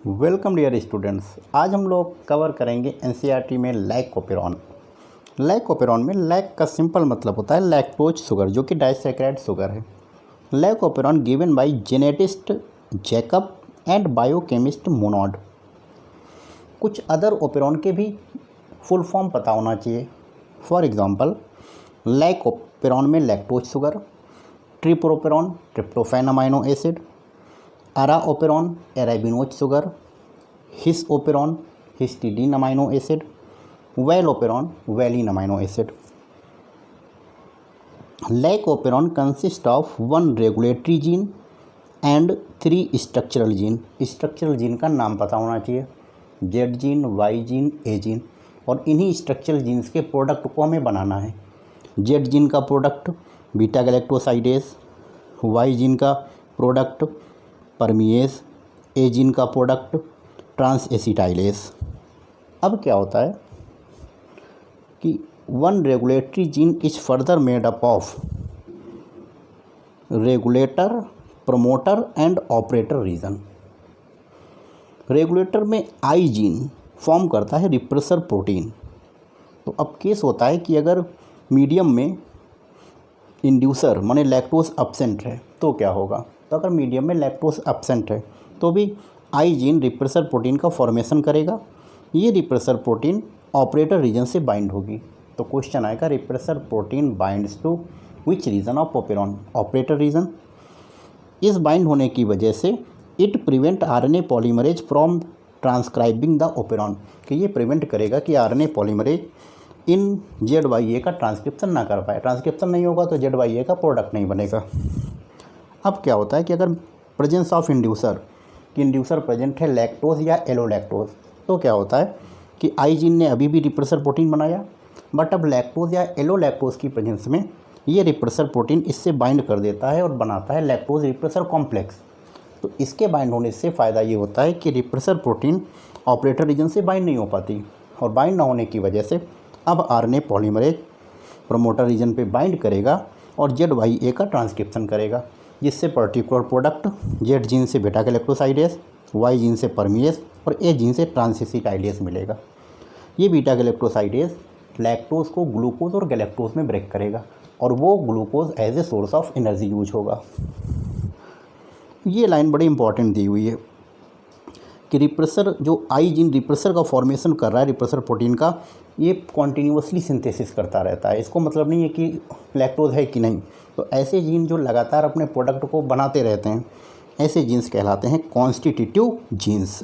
Welcome dear students. आज हम लोग कवर करेंगे एनसीईआरटी में लैक्टोपेरॉन। लैक्टोपेरॉन में लैक का सिंपल मतलब होता है लैक्टोज शुगर, जो कि डाइसैकेराइड शुगर है। Lac operon given by geneticist Jacob and biochemist Monod. कुछ अदर ओपेरॉन के भी फुल फॉर्म पता होना चाहिए। फॉर एग्जांपल, लैक्टोपेरॉन में lactose sugar, trp operon tryptophan amino acid, ara operon arabinose sugar, his operon histidine amino acid, val operon valine amino acid. Lac operon consist of 1 regulatory gene and 3 structural gene. Structural gene का नाम पता होना चाहिए, Z gene, Y gene, A gene, और इन्हीं structural genes के product को हमें बनाना है। जेड जीन का product beta galactosidase, Y gene का प्रोडक्ट परमिएज, ए जीन का प्रोडक्ट ट्रांस एसिटाइलेस। अब क्या होता है कि 1 regulatory gene is further made up of regulator, promoter and operator region. Regulator में आई जीन फॉर्म करता है रिप्रेसर प्रोटीन। तो अब केस होता है कि अगर मीडियम में इंड्यूसर माने लैक्टोज एब्सेंट है तो क्या होगा। तो अगर मीडियम में लैक्टोज एब्सेंट है तो भी आई जीन रिप्रेसर प्रोटीन का फॉर्मेशन करेगा। ये रिप्रेसर प्रोटीन ऑपरेटर रीजन से बाइंड होगी। तो क्वेश्चन आएगा, repressor protein binds to which region of operon, operator region. इस बाइंड होने की वजह से it prevent RNA polymerase from transcribing the operon, कि ये प्रिवेंट करेगा कि आरएनए पॉलीमरेज इन ZYA का ट्रांसक्रिप्शन ना कर पाए। ट्रांसक्रिप्शन नहीं होगा तो ZYA का प्रोडक्ट नहीं बनेगा। अब क्या होता है कि अगर प्रेजेंस ऑफ इंड्यूसर, कि इंड्यूसर प्रेजेंट है लैक्टोज या एलोलैक्टोज, तो क्या होता है कि आई जीन ने अभी भी रिप्रेसर प्रोटीन बनाया, बट अब लैक्टोज या एलोलैक्टोज की प्रेजेंस में ये रिप्रेसर प्रोटीन इससे बाइंड कर देता है और बनाता है लैक्टोज रिप्रेसर कॉम्प्लेक्स। तो इसके बाइंड होने से फ़ायदा ये होता है कि रिप्रेसर प्रोटीन ऑपरेटर रीजन से बाइंड नहीं हो पाती, और बाइंड ना होने की वजह से अब आरएनए पॉलीमरेज प्रमोटर रीजन पे बाइंड करेगा और ZYA का ट्रांसक्रिप्शन करेगा, जिससे पर्टिकुलर प्रोडक्ट जेड जीन से बीटा गैलेक्टोसाइडेस, वाई जीन से परमिएज और ए जीन से ट्रांस एसिटाइलेस मिलेगा। ये बीटा गैलेक्टोसाइडेस लैक्टोज को ग्लूकोज और गैलेक्टोज में ब्रेक करेगा और वो glucose as a source of energy use होगा। ये लाइन बड़ी इंपॉर्टेंट दी हुई है कि रिप्रेसर, जो आई जीन रिप्रेसर का फॉर्मेशन कर रहा है रिप्रेसर प्रोटीन का, ये कॉन्टीन्यूसली सिंथेसिस करता रहता है। इसको मतलब नहीं है कि लैक्टोज है कि नहीं। तो ऐसे जीन जो लगातार अपने प्रोडक्ट को बनाते रहते हैं, ऐसे जीन्स कहलाते हैं कॉन्स्टिट्यूटिव जीन्स।